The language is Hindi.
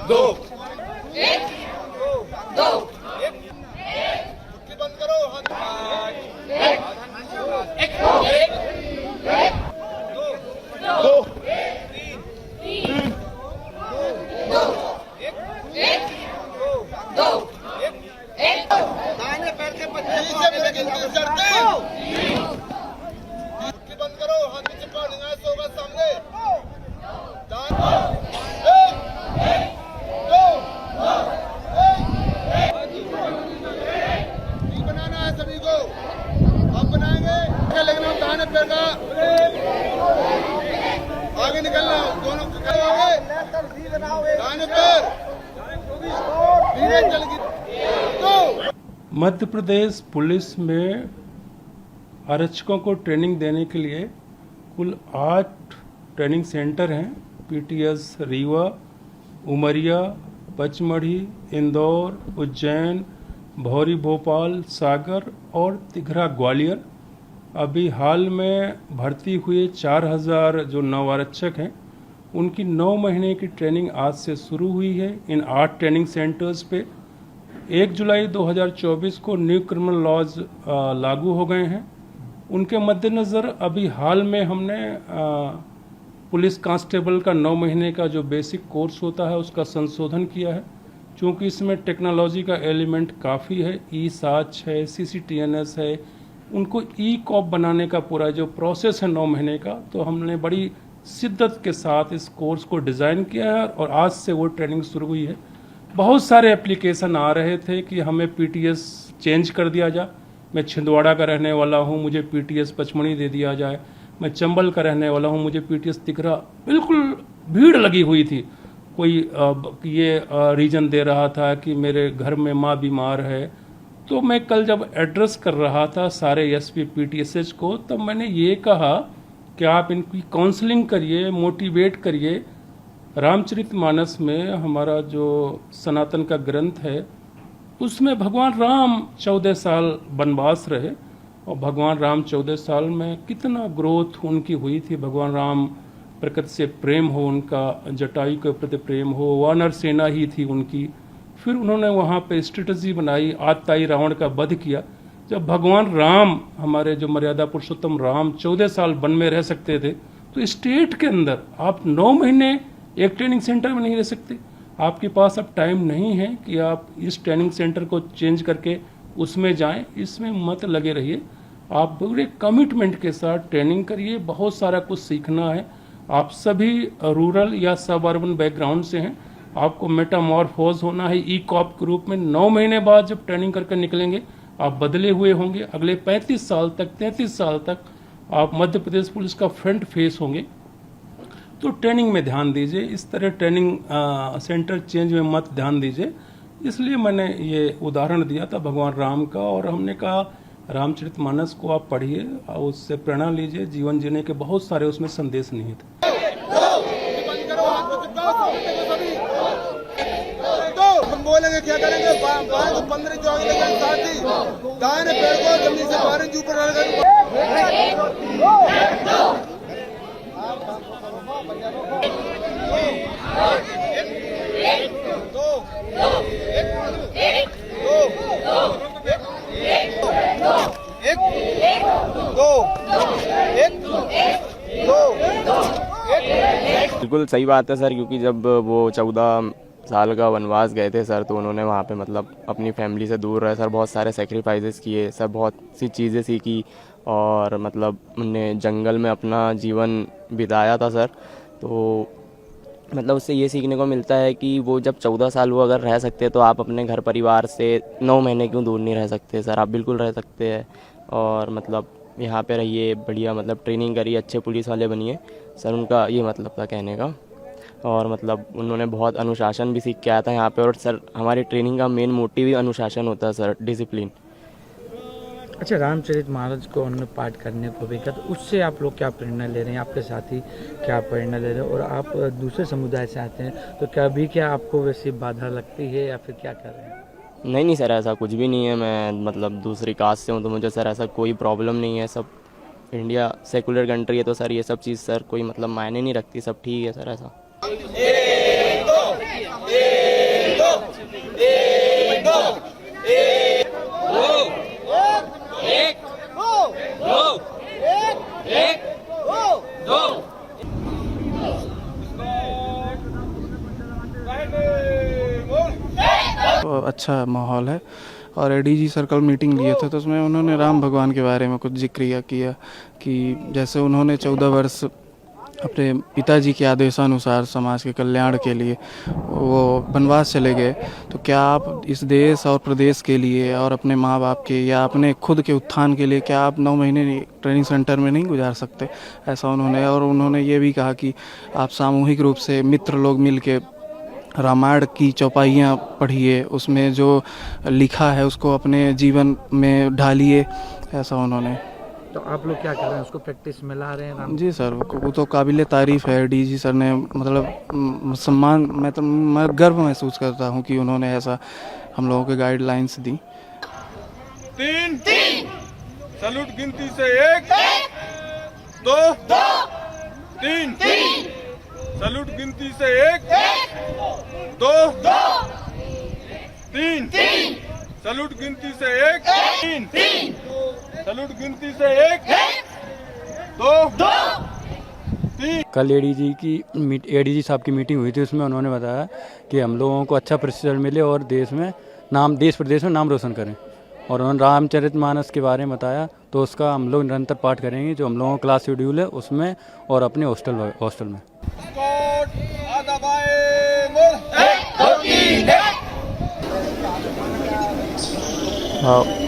दो एक दो मुट्ठी बंद करो हाथ एक दो दो एक दाहिने पैर के पीछे मेरे गिनती चढ़ते मुट्ठी बंद करो हाथ नीचे पाड़ देना है सोगा सामने बनाना है सभी को आप बनाएंगे लेकिन हम दाहिने पैर का आगे निकलना दोनों आगे दाहिने पैर धीरे चल गई। मध्य प्रदेश पुलिस में आरक्षकों को ट्रेनिंग देने के लिए कुल 8 ट्रेनिंग सेंटर हैं। पीटीएस रीवा, उमरिया, पचमढ़ी, इंदौर, उज्जैन, भौरी भोपाल, सागर और तिघरा ग्वालियर। अभी हाल में भर्ती हुए 4000 जो नव आरक्षक हैं उनकी 9 महीने की ट्रेनिंग आज से शुरू हुई है इन 8 ट्रेनिंग सेंटर्स पे। 1 जुलाई 2024 को न्यू क्रिमिनल लॉज लागू हो गए हैं। उनके मद्देनज़र अभी हाल में हमने पुलिस कांस्टेबल का 9 महीने का जो बेसिक कोर्स होता है उसका संशोधन किया है। चूँकि इसमें टेक्नोलॉजी का एलिमेंट काफ़ी है, ई साच है, CCTNS है, उनको ई कॉप बनाने का पूरा जो प्रोसेस है 9 महीने का, तो हमने बड़ी शिद्दत के साथ इस कोर्स को डिज़ाइन किया है और आज से वो ट्रेनिंग शुरू हुई है। बहुत सारे एप्लीकेशन आ रहे थे कि हमें PTS चेंज कर दिया जाए। मैं छिंदवाड़ा का रहने वाला हूँ, मुझे PTS पचमढ़ी दे दिया जाए। मैं चंबल का रहने वाला हूँ, मुझे PTS तिघरा। बिल्कुल भीड़ लगी हुई थी। कोई ये रीजन दे रहा था कि मेरे घर में माँ बीमार है। तो मैं कल जब एड्रेस कर रहा था सारे SP PTSH को, तब मैंने ये कहा कि आप इनकी काउंसलिंग करिए, मोटिवेट करिए। रामचरितमानस में हमारा जो सनातन का ग्रंथ है उसमें भगवान राम 14 साल वनवास रहे और भगवान राम 14 साल में कितना ग्रोथ उनकी हुई थी। भगवान राम प्रकृति से प्रेम हो उनका, जटायु के प्रति प्रेम हो, वानर सेना ही थी उनकी। फिर उन्होंने वहाँ पे स्ट्रेटजी बनाई, आतताई रावण का वध किया। जब भगवान राम, हमारे जो मर्यादा पुरुषोत्तम राम 14 साल वन में रह सकते थे, तो स्टेट के अंदर आप 9 महीने एक ट्रेनिंग सेंटर में नहीं रह सकते। आपके पास अब टाइम नहीं है कि आप इस ट्रेनिंग सेंटर को चेंज करके उसमें जाएं। इसमें मत लगे रहिए, आप पूरे कमिटमेंट के साथ ट्रेनिंग करिए। बहुत सारा कुछ सीखना है। आप सभी रूरल या सब अर्बन बैकग्राउंड से हैं, आपको मेटामॉर्फोज होना है ई कॉप के रूप में। 9 महीने बाद जब ट्रेनिंग करके निकलेंगे आप बदले हुए होंगे। अगले 35 साल तक, 33 साल तक आप मध्य प्रदेश पुलिस का फ्रंट फेस होंगे। तो ट्रेनिंग में ध्यान दीजिए, इस तरह ट्रेनिंग सेंटर चेंज में मत ध्यान दीजिए। इसलिए मैंने ये उदाहरण दिया था भगवान राम का, और हमने कहा रामचरितमानस को आप पढ़िए और उससे प्रेरणा लीजिए। जीवन जीने के बहुत सारे उसमें संदेश निहित हैं। हम बोलेंगे क्या करेंगे, बाएं को 15 जो आगे लगे साथी, दाहिने पैर को जमीन से 12 इंच ऊपर रखेंगे। बिल्कुल सही बात है सर, क्योंकि जब वो 14 साल का वनवास गए थे सर, तो उन्होंने वहाँ पे मतलब अपनी फैमिली से दूर रहे सर, बहुत सारे सेक्रीफाइसेस किए सर, बहुत सी चीज़ें सीखी और मतलब उन्होंने जंगल में अपना जीवन बिताया था सर। तो मतलब उससे ये सीखने को मिलता है कि वो जब 14 साल वो अगर रह सकते तो आप अपने घर परिवार से 9 महीने क्यों दूर नहीं रह सकते सर। आप बिल्कुल रह सकते हैं और मतलब यहाँ पे रहिए, बढ़िया मतलब ट्रेनिंग करिए, अच्छे पुलिस वाले बनिए सर। उनका ये मतलब था कहने का। और मतलब उन्होंने बहुत अनुशासन भी सीख के आया था यहाँ पे। और सर हमारी ट्रेनिंग का मेन मोटिव ही अनुशासन होता है सर, डिसिप्लिन। अच्छा, रामचरितमानस को उन्होंने पाठ करने को भी कहा, तो उससे आप लोग क्या प्रेरणा ले रहे हैं, आपके साथी क्या प्रेरणा ले रहे हैं, और आप दूसरे समुदाय से आते हैं तो क्या आपको वैसी बाधा लगती है या फिर क्या कर रहे हैं? नहीं सर, ऐसा कुछ भी नहीं है। मैं मतलब दूसरी कास्ट से हूँ तो मुझे सर ऐसा कोई प्रॉब्लम नहीं है। सब इंडिया सेकुलर कंट्री है तो सर ये सब चीज़ सर कोई मतलब मायने नहीं रखती, सब ठीक है सर। ऐसा एक दो तो अच्छा माहौल है। और एडीजी सर्कल मीटिंग लिए थे तो उसमें उन्होंने राम भगवान के बारे में कुछ जिक्र किया कि जैसे उन्होंने 14 वर्ष अपने पिताजी के आदेशानुसार समाज के कल्याण के लिए वो वनवास चले गए, तो क्या आप इस देश और प्रदेश के लिए और अपने माँ बाप के या अपने खुद के उत्थान के लिए क्या आप 9 महीने ट्रेनिंग सेंटर में नहीं गुजार सकते? ऐसा उन्होंने, और उन्होंने ये भी कहा कि आप सामूहिक रूप से मित्र लोग मिल के रामायण की चौपाइयाँ पढ़िए, उसमें जो लिखा है उसको अपने जीवन में ढालिए, ऐसा उन्होंने। तो आप लोग क्या कर रहे हैं, उसको प्रैक्टिस में ला रहे हैं राम? जी सर, वो तो काबिल तारीफ़ है। डीजी सर ने मतलब सम्मान, मैं गर्व महसूस करता हूँ कि उन्होंने ऐसा हम लोगों को गाइडलाइंस दी। 3 सैल्यूट गिनती से 1 2 3 सैल्यूट गिनती से 1 2 3 सैल्यूट गिनती से 1 3 सैल्यूट गिनती से 1 2 3। कल एडीजी साहब की मीटिंग हुई थी, उसमें उन्होंने बताया कि हम लोगों को अच्छा प्रशिक्षण मिले और देश प्रदेश में नाम रोशन करें, और उन्होंने रामचरितमानस के बारे में बताया। तो उसका हम लोग निरंतर पाठ करेंगे, जो हम लोगों का क्लास शेड्यूल है उसमें और अपने हॉस्टल में। हाँ